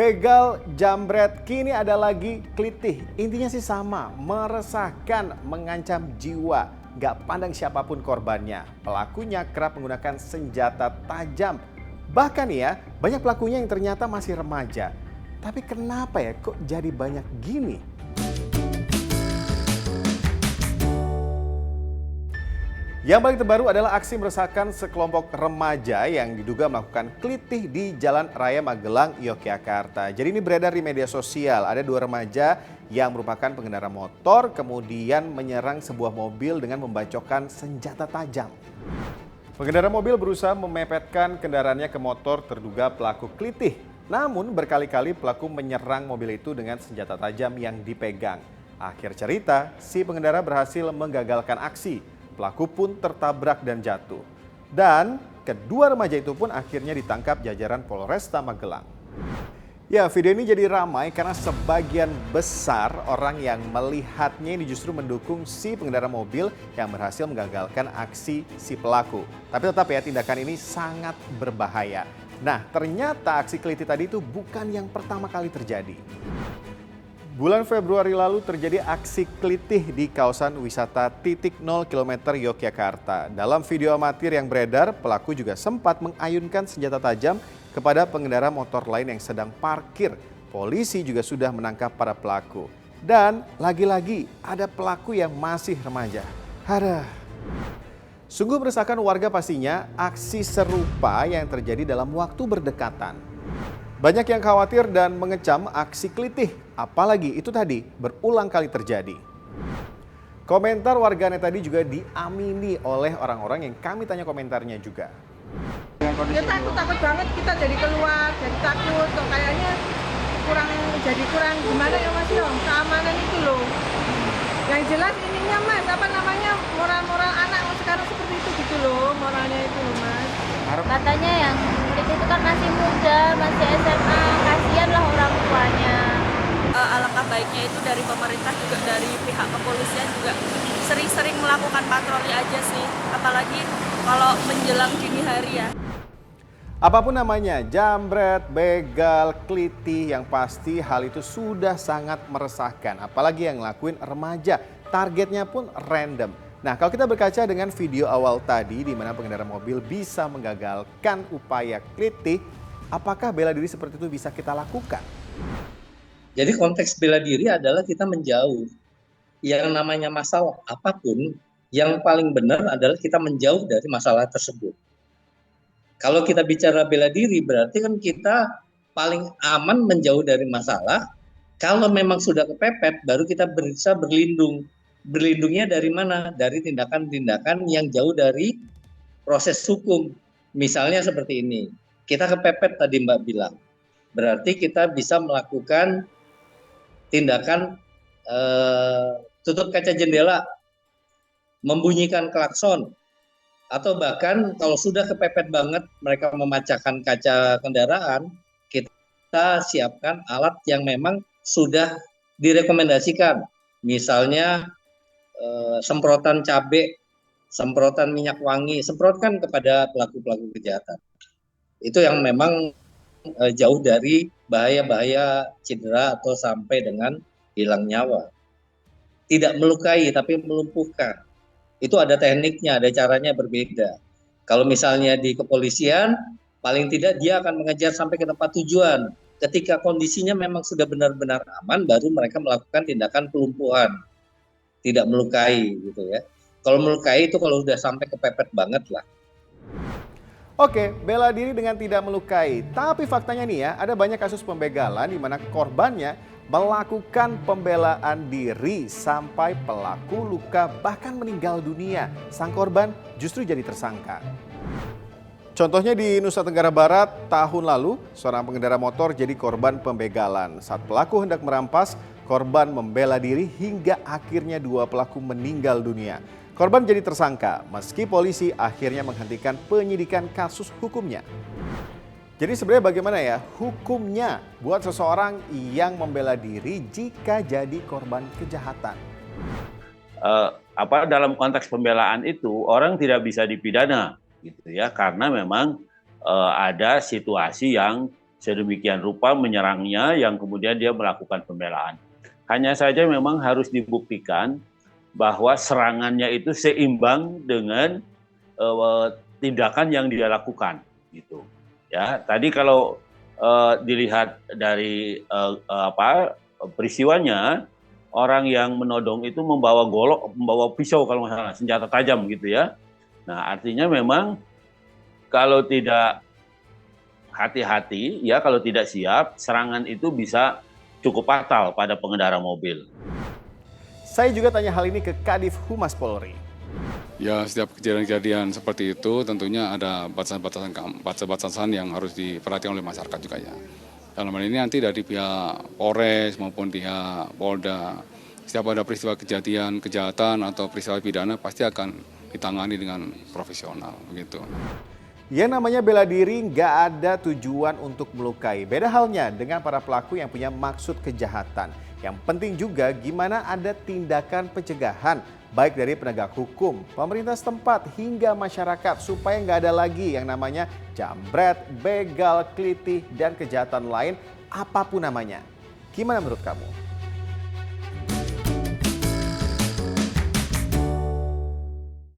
Begal, jambret, kini ada lagi klitih. Intinya sih sama, meresahkan, mengancam jiwa. Gak pandang siapapun korbannya. Pelakunya kerap menggunakan senjata tajam. Bahkan ya, banyak pelakunya yang ternyata masih remaja. Tapi kenapa ya kok jadi banyak gini? Yang paling terbaru adalah aksi meresahkan sekelompok remaja yang diduga melakukan klitih di Jalan Raya Magelang, Yogyakarta. Jadi ini beredar di media sosial. Ada dua remaja yang merupakan pengendara motor kemudian menyerang sebuah mobil dengan membacokkan senjata tajam. Pengendara mobil berusaha memepetkan kendaraannya ke motor terduga pelaku klitih. Namun berkali-kali pelaku menyerang mobil itu dengan senjata tajam yang dipegang. Akhir cerita, si pengendara berhasil menggagalkan aksi. Pelaku pun tertabrak dan jatuh. Dan kedua remaja itu pun akhirnya ditangkap jajaran Polresta Magelang. Ya, video ini jadi ramai karena sebagian besar orang yang melihatnya ini justru mendukung si pengendara mobil yang berhasil menggagalkan aksi si pelaku. Tapi tetap ya, tindakan ini sangat berbahaya. Nah, ternyata aksi klitih tadi itu bukan yang pertama kali terjadi. Bulan Februari lalu terjadi aksi klitih di kawasan wisata titik 0 km Yogyakarta. Dalam video amatir yang beredar, pelaku juga sempat mengayunkan senjata tajam kepada pengendara motor lain yang sedang parkir. Polisi juga sudah menangkap para pelaku. Dan lagi-lagi ada pelaku yang masih remaja. Sungguh meresahkan warga pastinya aksi serupa yang terjadi dalam waktu berdekatan. Banyak yang khawatir dan mengecam aksi klitih, apalagi itu tadi berulang kali terjadi. Komentar warganet tadi juga diamini oleh orang-orang yang kami tanya komentarnya juga. Ya takut banget kita jadi keluar, jadi takut, kok kayaknya kurang gimana ya Mas Yo, keamanan itu loh. Yang jelas ininya Mas, moral anak sekarang seperti itu gitu loh, moralnya itu loh Mas. Katanya yang murid itu kan masih muda, masih SMA, kasihan lah orang tuanya. Alangkah baiknya itu dari pemerintah juga dari pihak kepolisian juga sering-sering melakukan patroli aja sih, apalagi kalau menjelang dini hari ya. Apapun namanya, jambret, begal, klitih, yang pasti hal itu sudah sangat meresahkan. Apalagi yang ngelakuin remaja, targetnya pun random. Nah, kalau kita berkaca dengan video awal tadi di mana pengendara mobil bisa menggagalkan upaya klitih, apakah bela diri seperti itu bisa kita lakukan? Jadi konteks bela diri adalah kita menjauh. Yang namanya masalah apapun, yang paling benar adalah kita menjauh dari masalah tersebut. Kalau kita bicara bela diri, berarti kan kita paling aman menjauh dari masalah. Kalau memang sudah kepepet, baru kita bisa berlindung. Berlindungnya dari mana? Dari tindakan-tindakan yang jauh dari proses hukum. Misalnya seperti ini, kita kepepet tadi Mbak bilang. Berarti kita bisa melakukan tindakan tutup kaca jendela, membunyikan klakson, atau bahkan kalau sudah kepepet banget mereka memecahkan kaca kendaraan, kita siapkan alat yang memang sudah direkomendasikan. Misalnya semprotan cabai, semprotan minyak wangi, semprotkan kepada pelaku-pelaku kejahatan. Itu yang memang jauh dari bahaya-bahaya cedera atau sampai dengan hilang nyawa. Tidak melukai tapi melumpuhkan. Itu ada tekniknya, ada caranya berbeda. Kalau misalnya di kepolisian, paling tidak dia akan mengejar sampai ke tempat tujuan. Ketika kondisinya memang sudah benar-benar aman, baru mereka melakukan tindakan pelumpuhan. Tidak melukai gitu ya. Kalau melukai itu kalau sudah sampai kepepet banget lah. Oke, bela diri dengan tidak melukai. Tapi faktanya nih ya, ada banyak kasus pembegalan di mana korbannya melakukan pembelaan diri sampai pelaku luka bahkan meninggal dunia. Sang korban justru jadi tersangka. Contohnya di Nusa Tenggara Barat tahun lalu, seorang pengendara motor jadi korban pembegalan. Saat pelaku hendak merampas, korban membela diri hingga akhirnya dua pelaku meninggal dunia. Korban jadi tersangka, meski polisi akhirnya menghentikan penyidikan kasus hukumnya. Jadi sebenarnya bagaimana ya hukumnya buat seseorang yang membela diri jika jadi korban kejahatan? Dalam konteks pembelaan itu orang tidak bisa dipidana gitu ya, karena memang ada situasi yang sedemikian rupa menyerangnya yang kemudian dia melakukan pembelaan. Hanya saja memang harus dibuktikan bahwa serangannya itu seimbang dengan tindakan yang dia lakukan gitu. Ya, tadi kalau dilihat dari peristiwanya, orang yang menodong itu membawa golok, membawa pisau kalau nggak salah, senjata tajam gitu ya. Nah, artinya memang kalau tidak hati-hati, ya kalau tidak siap, serangan itu bisa cukup fatal pada pengendara mobil. Saya juga tanya hal ini ke Kadif Humas Polri. Ya, setiap kejadian-kejadian seperti itu tentunya ada batasan-batasan yang harus diperhatikan oleh masyarakat juga ya. Dalam hal ini nanti dari pihak Polres maupun pihak Polda, setiap ada peristiwa kejahatan atau peristiwa pidana pasti akan ditangani dengan profesional begitu. Yang namanya bela diri nggak ada tujuan untuk melukai. Beda halnya dengan para pelaku yang punya maksud kejahatan. Yang penting juga gimana ada tindakan pencegahan baik dari penegak hukum, pemerintah setempat hingga masyarakat supaya nggak ada lagi yang namanya jambret, begal, kelitih, dan kejahatan lain apapun namanya. Gimana menurut kamu?